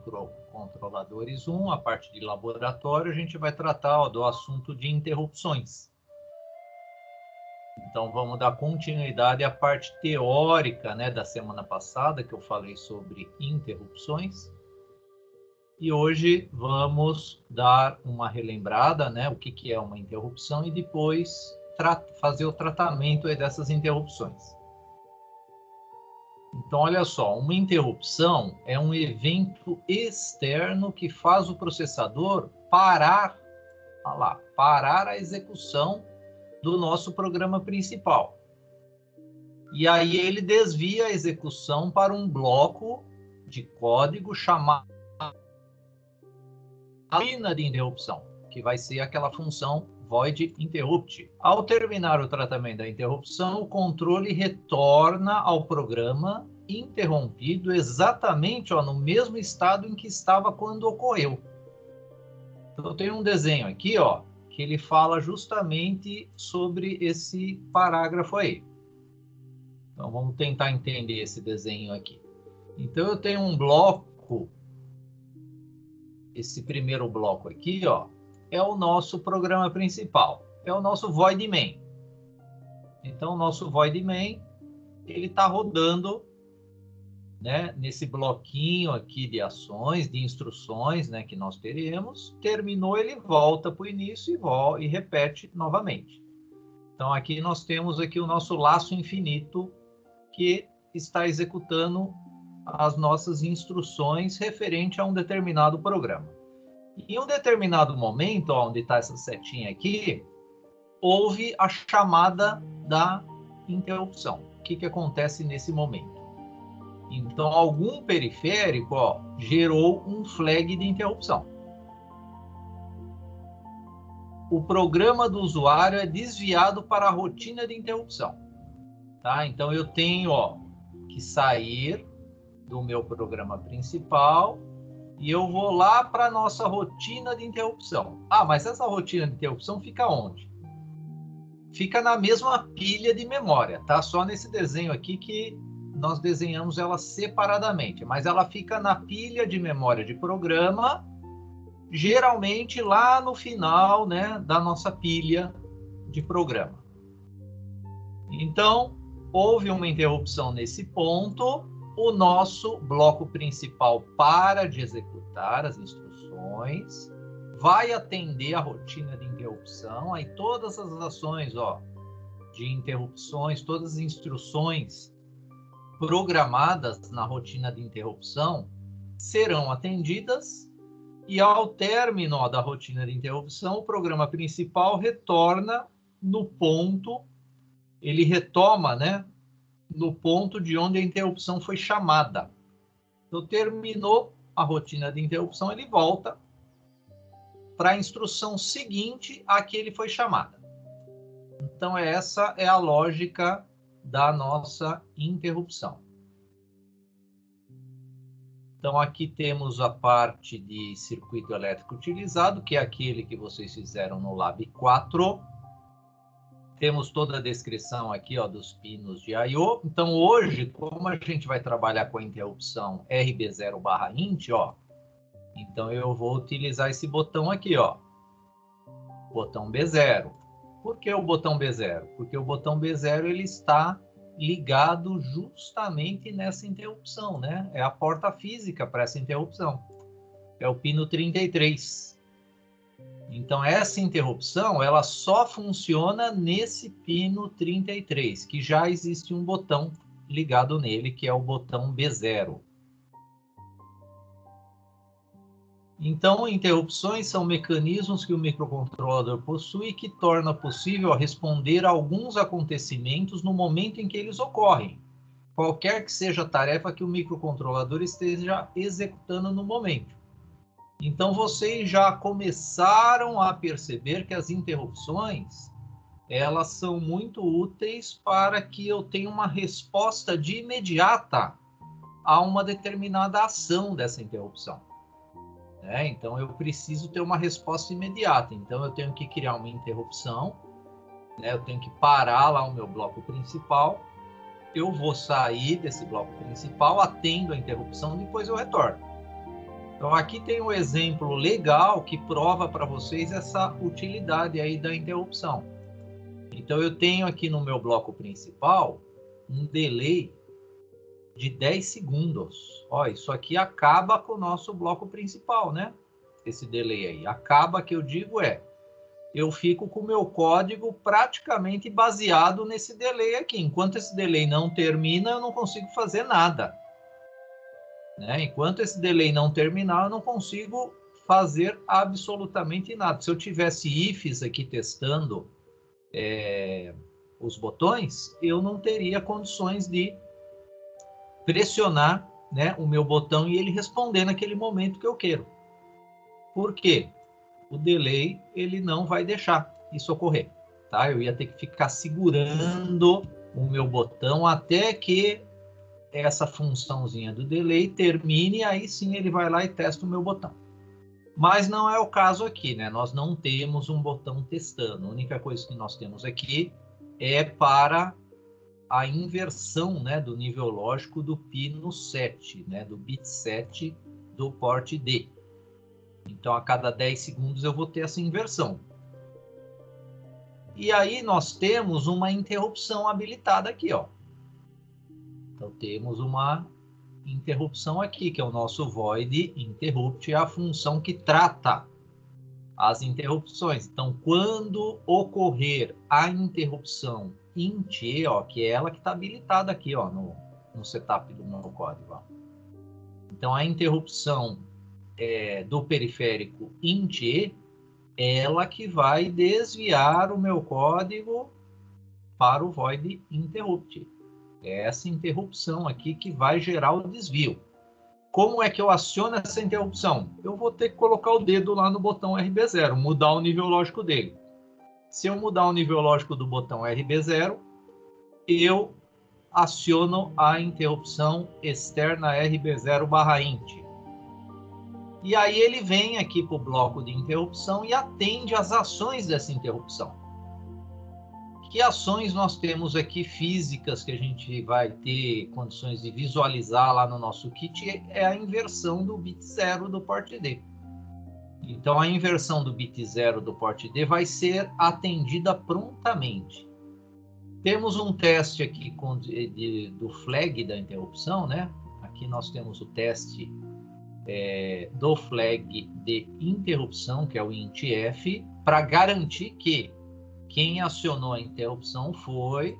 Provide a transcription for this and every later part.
microcontroladores 1, a parte de laboratório, a gente vai tratar do assunto de interrupções. Então, vamos dar continuidade à parte teórica, né, da semana passada, que eu falei sobre interrupções. E hoje vamos dar uma relembrada, né, o que é uma interrupção, e depois fazer o tratamento aí dessas interrupções. Então, olha só, uma interrupção é um evento externo que faz o processador parar a execução do nosso programa principal. E aí ele desvia a execução para um bloco de código chamado rotina de interrupção, que vai ser aquela função void interrupt. Ao terminar o tratamento da interrupção, o controle retorna ao programa interrompido exatamente no mesmo estado em que estava quando ocorreu. Então, eu tenho um desenho aqui, que ele fala justamente sobre esse parágrafo aí. Então, vamos tentar entender esse desenho aqui. Então, eu tenho um bloco. Esse primeiro bloco aqui, é o nosso programa principal. É o nosso void main. Então, o nosso void main, ele está rodando, né, nesse bloquinho aqui de ações, de instruções, né, que nós teremos. Terminou, ele volta para o início e repete novamente. Então, aqui nós temos aqui o nosso laço infinito que está executando as nossas instruções referente a um determinado programa. Em um determinado momento, onde está essa setinha aqui, houve a chamada da interrupção. O que acontece nesse momento? Então, algum periférico gerou um flag de interrupção. O programa do usuário é desviado para a rotina de interrupção. Tá? Então, eu tenho que sair do meu programa principal e eu vou lá para a nossa rotina de interrupção. Mas essa rotina de interrupção fica onde? Fica na mesma pilha de memória, tá? Só nesse desenho aqui que nós desenhamos ela separadamente, mas ela fica na pilha de memória de programa, geralmente lá no final, né, da nossa pilha de programa. Então, houve uma interrupção nesse ponto, o nosso bloco principal para de executar as instruções, vai atender a rotina de interrupção, aí todas as ações de interrupções, todas as instruções programadas na rotina de interrupção serão atendidas, e ao término da rotina de interrupção, o programa principal retorna no ponto, ele retoma, né, no ponto de onde a interrupção foi chamada. Então, terminou a rotina de interrupção, ele volta para a instrução seguinte a que ele foi chamada. Então, essa é a lógica da nossa interrupção. Então, aqui temos a parte de circuito elétrico utilizado, que é aquele que vocês fizeram no Lab 4. Temos toda a descrição aqui dos pinos de I/O. Então, hoje, como a gente vai trabalhar com a interrupção RB0/int, então eu vou utilizar esse botão aqui, botão B0. Por que o botão B0? Porque o botão B0 ele está ligado justamente nessa interrupção, né? É a porta física para essa interrupção. É o pino 33. Então, essa interrupção, ela só funciona nesse pino 33, que já existe um botão ligado nele, que é o botão B0. Então, interrupções são mecanismos que o microcontrolador possui que torna possível responder a alguns acontecimentos no momento em que eles ocorrem, qualquer que seja a tarefa que o microcontrolador esteja executando no momento. Então, vocês já começaram a perceber que as interrupções, elas são muito úteis para que eu tenha uma resposta de imediata a uma determinada ação dessa interrupção. Então, eu preciso ter uma resposta imediata. Então, eu tenho que criar uma interrupção, eu tenho que parar lá o meu bloco principal, eu vou sair desse bloco principal, atendo a interrupção, depois eu retorno. Então aqui tem um exemplo legal que prova para vocês essa utilidade aí da interrupção. Então eu tenho aqui no meu bloco principal um delay de 10 segundos. Ó, isso aqui acaba com o nosso bloco principal, né? Esse delay aí. Acaba, que eu digo eu fico com o meu código praticamente baseado nesse delay aqui. Enquanto esse delay não termina, eu não consigo fazer nada. Né? Enquanto esse delay não terminar, eu não consigo fazer absolutamente nada. Se eu tivesse ifs aqui testando os botões, eu não teria condições de pressionar, né, o meu botão e ele responder naquele momento que eu quero. Por quê? O delay ele não vai deixar isso ocorrer. Tá? Eu ia ter que ficar segurando o meu botão até que essa funçãozinha do delay termine, aí sim ele vai lá e testa o meu botão. Mas não é o caso aqui, né? Nós não temos um botão testando. A única coisa que nós temos aqui é para a inversão, né, do nível lógico do pino 7, né, do bit 7 do porte D. Então, a cada 10 segundos eu vou ter essa inversão. E aí nós temos uma interrupção habilitada aqui, ó. Então, temos uma interrupção aqui, que é o nosso void interrupt, é a função que trata as interrupções. Então, quando ocorrer a interrupção int e, ó, que é ela que está habilitada aqui, ó, no setup do meu código. Ó. Então, a interrupção do periférico int e, ela que vai desviar o meu código para o void interrupt. É essa interrupção aqui que vai gerar o desvio. Como é que eu aciono essa interrupção? Eu vou ter que colocar o dedo lá no botão RB0, mudar o nível lógico dele. Se eu mudar o nível lógico do botão RB0, eu aciono a interrupção externa RB0/int. E aí ele vem aqui para o bloco de interrupção e atende às ações dessa interrupção. Que ações nós temos aqui físicas que a gente vai ter condições de visualizar lá no nosso kit? É a inversão do bit 0 do porte D. Então, a inversão do bit 0 do porte D vai ser atendida prontamente. Temos um teste aqui do flag da interrupção, né? Aqui nós temos o teste do flag de interrupção, que é o intf, para garantir que quem acionou a interrupção foi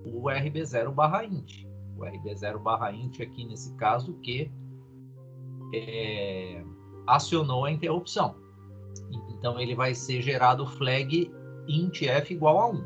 o RB0/int. O RB0/int aqui nesse caso que acionou a interrupção. Então ele vai ser gerado o flag intf igual a 1.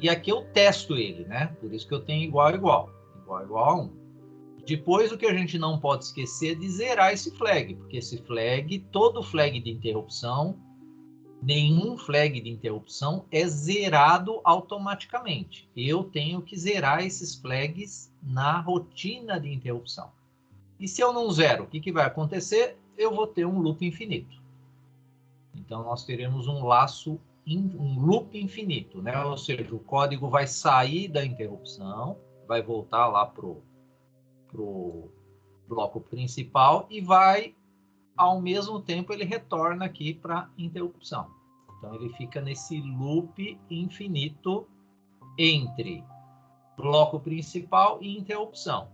E aqui eu testo ele, né? Por isso que eu tenho igual a 1. Depois o que a gente não pode esquecer é de zerar esse flag, porque esse flag, todo flag de interrupção, nenhum flag de interrupção é zerado automaticamente. Eu tenho que zerar esses flags na rotina de interrupção. E se eu não zero, o que vai acontecer? Eu vou ter um loop infinito. Então, nós teremos um loop infinito, né? Ou seja, o código vai sair da interrupção, vai voltar lá para o bloco principal e vai, ao mesmo tempo, ele retorna aqui para a interrupção. Então, ele fica nesse loop infinito entre bloco principal e interrupção.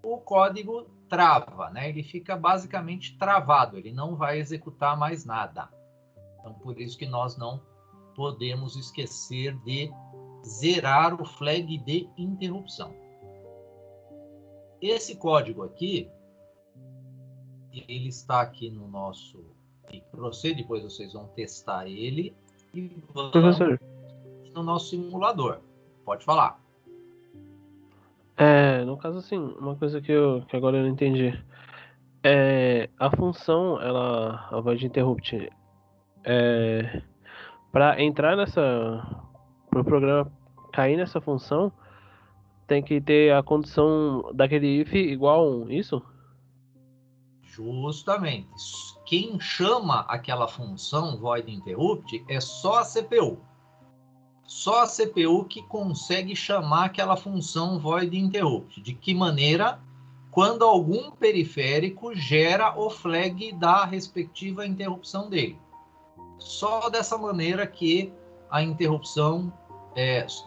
O código trava, né? Ele fica basicamente travado, ele não vai executar mais nada. Então, por isso que nós não podemos esquecer de zerar o flag de interrupção. Esse código aqui, ele está aqui no nosso Proce, depois vocês vão testar ele e vamos no nosso simulador. Pode falar. No caso, assim, uma coisa que agora eu não entendi. A função, a void interrupt, para entrar para o programa cair nessa função, tem que ter a condição daquele if igual a 1, isso? Justamente. Quem chama aquela função void interrupt é só a CPU. Só a CPU que consegue chamar aquela função void interrupt. De que maneira? quando algum periférico gera o flag da respectiva interrupção dele. Só dessa maneira que a interrupção,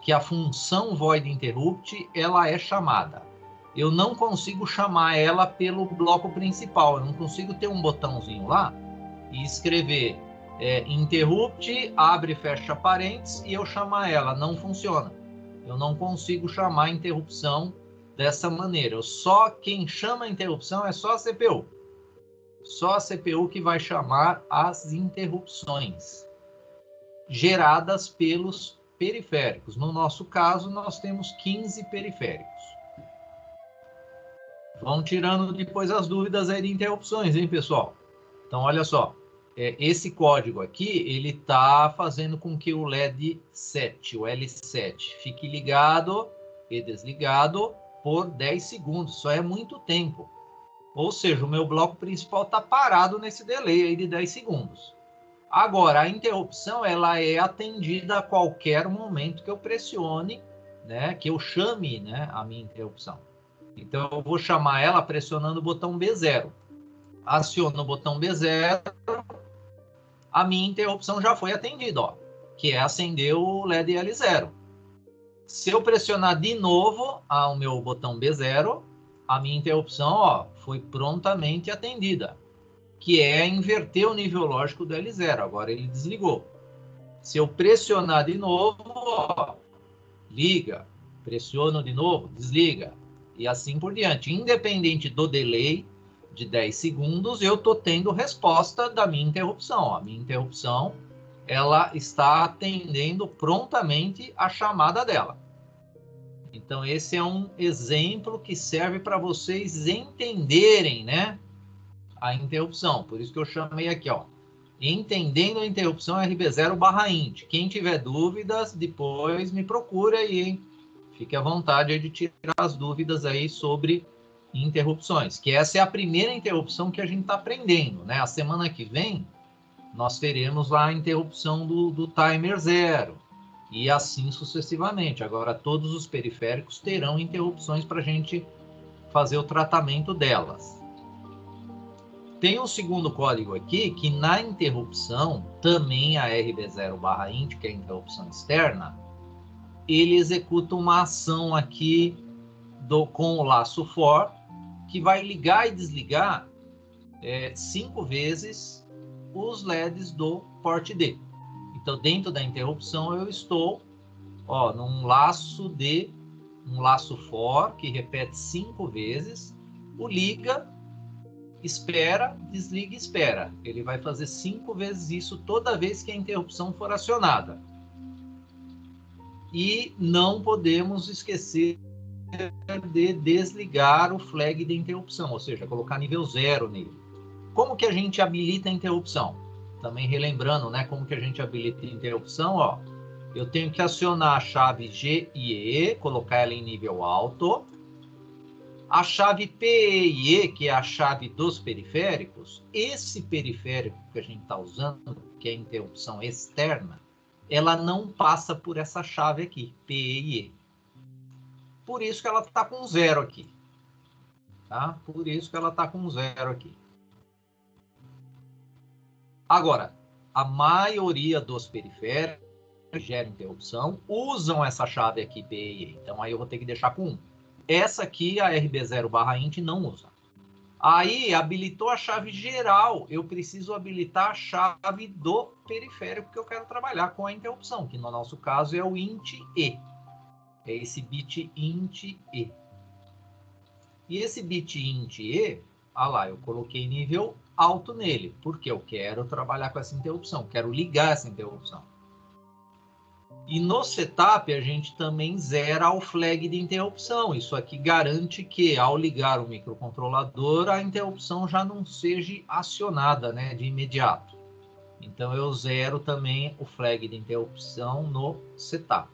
que a função void interrupt, ela é chamada. Eu não consigo chamar ela pelo bloco principal, eu não consigo ter um botãozinho lá e escrever interrupt, abre e fecha parênteses, e eu chamar ela. Não funciona. Eu não consigo chamar a interrupção dessa maneira. Só quem chama a interrupção é só a CPU. Só a CPU que vai chamar as interrupções geradas pelos periféricos. No nosso caso, nós temos 15 periféricos. Vão tirando depois as dúvidas aí de interrupções, hein, pessoal? Então, olha só. Esse código aqui, ele está fazendo com que o LED 7, o L7, fique ligado e desligado por 10 segundos. Isso é muito tempo. Ou seja, o meu bloco principal está parado nesse delay aí de 10 segundos. Agora, a interrupção, ela é atendida a qualquer momento que eu pressione, né, que eu chame, né, a minha interrupção. Então, eu vou chamar ela pressionando o botão B0. Aciono o botão B0, a minha interrupção já foi atendida, ó, que é acender o LED L0. Se eu pressionar de novo o meu botão B0, a minha interrupção, ó, foi prontamente atendida, que é inverter o nível lógico do L0. Agora ele desligou. Se eu pressionar de novo, ó, liga. Pressiono de novo, desliga. E assim por diante. Independente do delay de 10 segundos, eu estou tendo resposta da minha interrupção. A minha interrupção, ela está atendendo prontamente a chamada dela. Então, esse é um exemplo que serve para vocês entenderem, né, a interrupção. Por isso que eu chamei aqui, ó, entendendo a interrupção RB0/int. Quem tiver dúvidas, depois me procura aí, hein? Fique à vontade aí de tirar as dúvidas aí sobre interrupções, que essa é a primeira interrupção que a gente está aprendendo, né? A semana que vem, nós teremos lá a interrupção do timer 0, e assim sucessivamente. Agora, todos os periféricos terão interrupções para a gente fazer o tratamento delas. Tem um segundo código aqui, que na interrupção, também a RB0/int, que é a interrupção externa, ele executa uma ação aqui com o laço for, que vai ligar e desligar 5 vezes os LEDs do porte D. Então, dentro da interrupção, eu estou num laço for, que repete 5 vezes, o liga, espera, desliga e espera. Ele vai fazer 5 vezes isso toda vez que a interrupção for acionada. E não podemos esquecer de desligar o flag de interrupção, ou seja, colocar nível 0 nele. Como que a gente habilita a interrupção? Também relembrando, né, como que a gente habilita a interrupção, ó. Eu tenho que acionar a chave G e E, colocar ela em nível alto. A chave P, E e E, que é a chave dos periféricos, esse periférico que a gente está usando, que é a interrupção externa, ela não passa por essa chave aqui, P, E e E. Por isso que ela está com 0 aqui. Tá? Por isso que ela está com 0 aqui. Agora, a maioria dos periféricos que geram interrupção usam essa chave aqui, P, E e E. Então, aí eu vou ter que deixar com 1. Essa aqui, a RB0/int, não usa. Aí, habilitou a chave geral. Eu preciso habilitar a chave do periférico que eu quero trabalhar com a interrupção, que no nosso caso é o int E. É esse bit int E. E esse bit int E, lá, eu coloquei nível alto nele, porque eu quero trabalhar com essa interrupção, quero ligar essa interrupção. E no setup, a gente também zera o flag de interrupção. Isso aqui garante que, ao ligar o microcontrolador, a interrupção já não seja acionada, né, de imediato. Então, eu zero também o flag de interrupção no setup.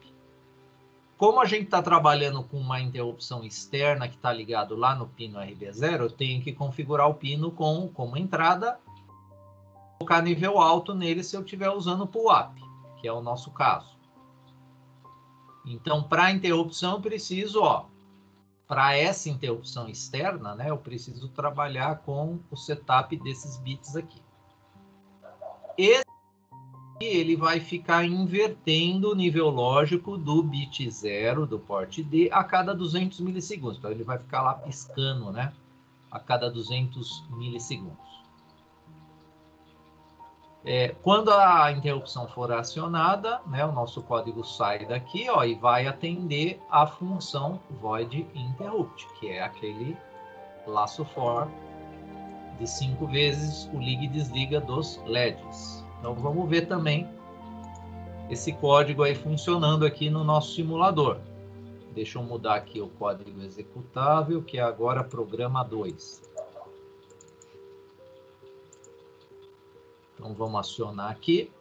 Como a gente está trabalhando com uma interrupção externa que está ligado lá no pino RB0, eu tenho que configurar o pino como entrada, colocar nível alto nele se eu estiver usando o pull-up, que é o nosso caso. Então, para a interrupção, eu preciso para essa interrupção externa, né, eu preciso trabalhar com o setup desses bits aqui. Esse ele vai ficar invertendo o nível lógico do bit 0 do porte D a cada 200 milissegundos. Então ele vai ficar lá piscando, né, a cada 200 milissegundos. Quando a interrupção for acionada, né, o nosso código sai daqui, ó, e vai atender a função void interrupt, que é aquele laço for de 5 vezes o liga e desliga dos LEDs. Então vamos ver também esse código aí funcionando aqui no nosso simulador. Deixa eu mudar aqui o código executável, que é agora programa 2. Então vamos acionar aqui.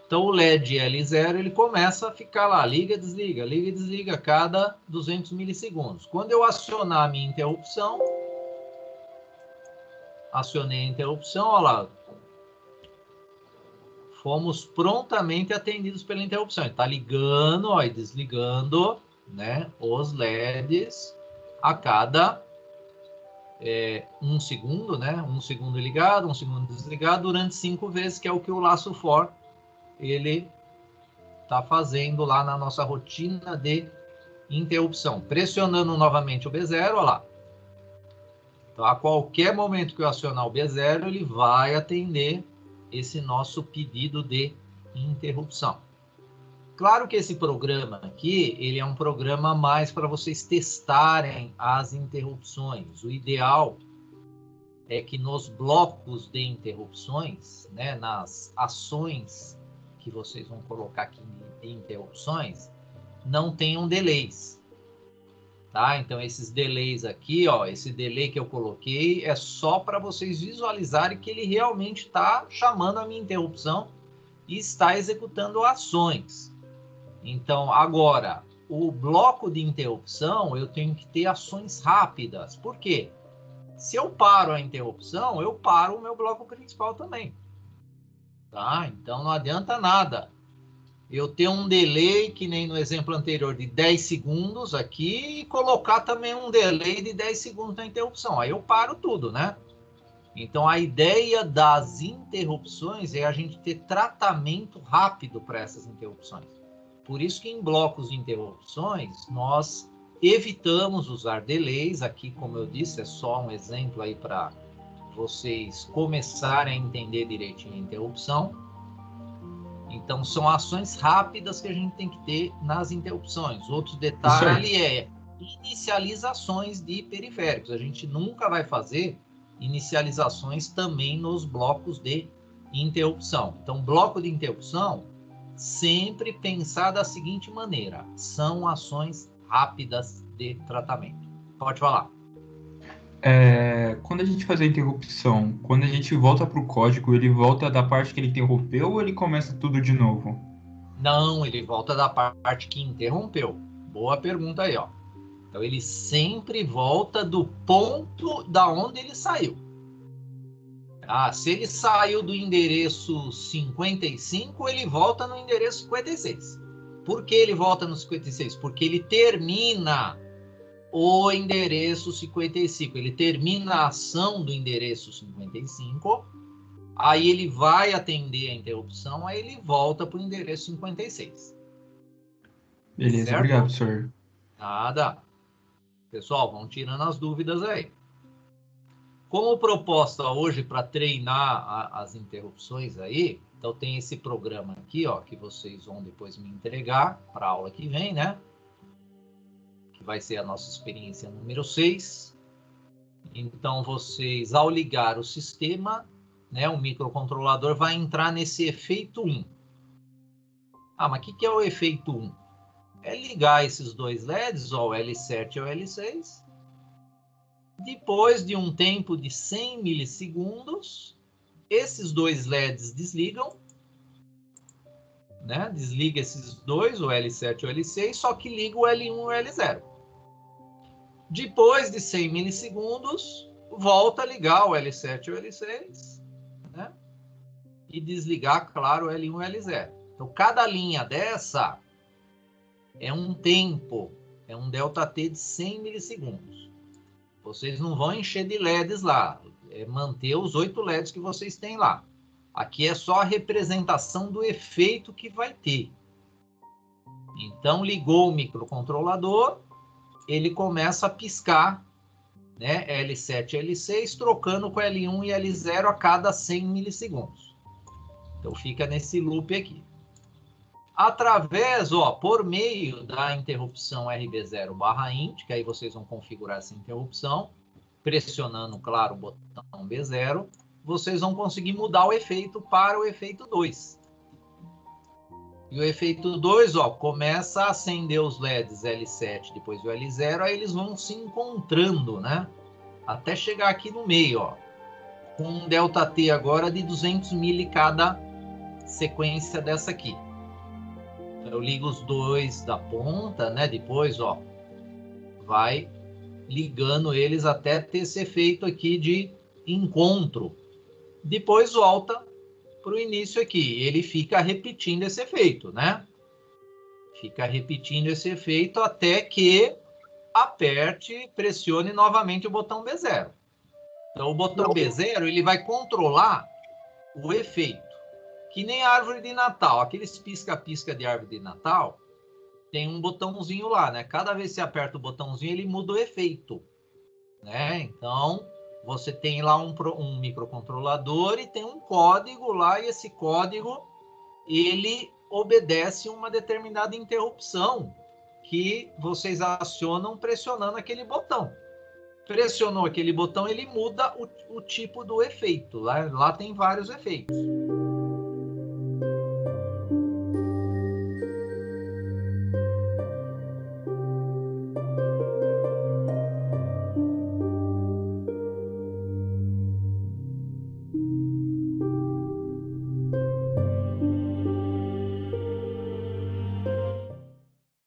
Então o LED L0 ele começa a ficar lá, liga e desliga a cada 200 milissegundos. Quando eu acionar a minha interrupção, acionei a interrupção, olha lá, fomos prontamente atendidos pela interrupção. Está ligando, ó, e desligando, né, os LEDs a cada 1 segundo, né? 1 segundo ligado, 1 segundo desligado, durante 5 vezes, que é o que o laço for ele está fazendo lá na nossa rotina de interrupção. Pressionando novamente o B0, olha lá. Então, a qualquer momento que eu acionar o B0, ele vai atender esse nosso pedido de interrupção. Claro que esse programa aqui, ele é um programa mais para vocês testarem as interrupções. O ideal é que nos blocos de interrupções, né, nas ações que vocês vão colocar aqui de interrupções, não tenham delays. Tá? Então, esses delays aqui, ó, esse delay que eu coloquei é só para vocês visualizarem que ele realmente está chamando a minha interrupção e está executando ações. Então, agora, o bloco de interrupção, eu tenho que ter ações rápidas. Por quê? Se eu paro a interrupção, eu paro o meu bloco principal também. Tá? Então, não adianta nada eu ter um delay, que nem no exemplo anterior, de 10 segundos aqui, e colocar também um delay de 10 segundos na interrupção. Aí eu paro tudo, né? Então, a ideia das interrupções é a gente ter tratamento rápido para essas interrupções. Por isso que em blocos de interrupções, nós evitamos usar delays. Aqui, como eu disse, é só um exemplo aí para vocês começarem a entender direitinho a interrupção. Então, são ações rápidas que a gente tem que ter nas interrupções. Outro detalhe é inicializações de periféricos. A gente nunca vai fazer inicializações também nos blocos de interrupção. Então, bloco de interrupção, sempre pensar da seguinte maneira: são ações rápidas de tratamento. Pode falar. Quando a gente faz a interrupção, quando a gente volta para o código, ele volta da parte que ele interrompeu ou ele começa tudo de novo? Não, ele volta da parte que interrompeu. Boa pergunta aí, ó. Então, ele sempre volta do ponto da onde ele saiu. Se ele saiu do endereço 55, ele volta no endereço 56. Por que ele volta no 56? Porque ele termina o endereço 55. Ele termina a ação do endereço 55, aí ele vai atender a interrupção, aí ele volta para o endereço 56. Beleza, certo? Obrigado, senhor. Nada. Pessoal, vão tirando as dúvidas aí. Como proposta hoje para treinar as interrupções aí, então tem esse programa aqui, ó, que vocês vão depois me entregar para a aula que vem, né? Que vai ser a nossa experiência número 6. Então, vocês, ao ligar o sistema, né, o microcontrolador vai entrar nesse efeito 1. Mas o que é o efeito 1? É ligar esses dois LEDs, ó, o L7 e o L6. Depois de um tempo de 100 milissegundos, esses dois LEDs desligam, né? Desliga esses dois, o L7 e o L6, só que liga o L1 e o L0. Depois de 100 milissegundos, volta a ligar o L7 e o L6, né? E desligar, claro, o L1 e o L0. Então, cada linha dessa é um tempo é um ΔT de 100 milissegundos. Vocês não vão encher de LEDs lá, é manter os 8 LEDs que vocês têm lá. Aqui é só a representação do efeito que vai ter. Então, ligou o microcontrolador, ele começa a piscar, né, L7 e L6, trocando com L1 e L0 a cada 100 milissegundos. Então, fica nesse loop aqui. Através, por meio da interrupção RB0/int, que aí vocês vão configurar essa interrupção, pressionando, claro, o botão B0, vocês vão conseguir mudar o efeito para o efeito 2. E o efeito 2, começa a acender os LEDs L7, depois o L0, aí eles vão se encontrando, né? Até chegar aqui no meio, com um ΔT agora de 200 mili cada sequência dessa aqui. Eu ligo os 2 da ponta, né? Depois, vai ligando eles até ter esse efeito aqui de encontro. Depois volta para o início aqui. Ele fica repetindo esse efeito, né? Fica repetindo esse efeito até que aperte, pressione novamente o botão B0. Então, o botão B0, ele vai controlar o efeito. Que nem a árvore de Natal. Aqueles pisca-pisca de árvore de Natal, tem um botãozinho lá, né? Cada vez que você aperta o botãozinho, ele muda o efeito, né? Então, você tem lá um microcontrolador e tem um código lá, e esse código, ele obedece uma determinada interrupção que vocês acionam pressionando aquele botão. Pressionou aquele botão, ele muda o tipo do efeito. Lá tem vários efeitos.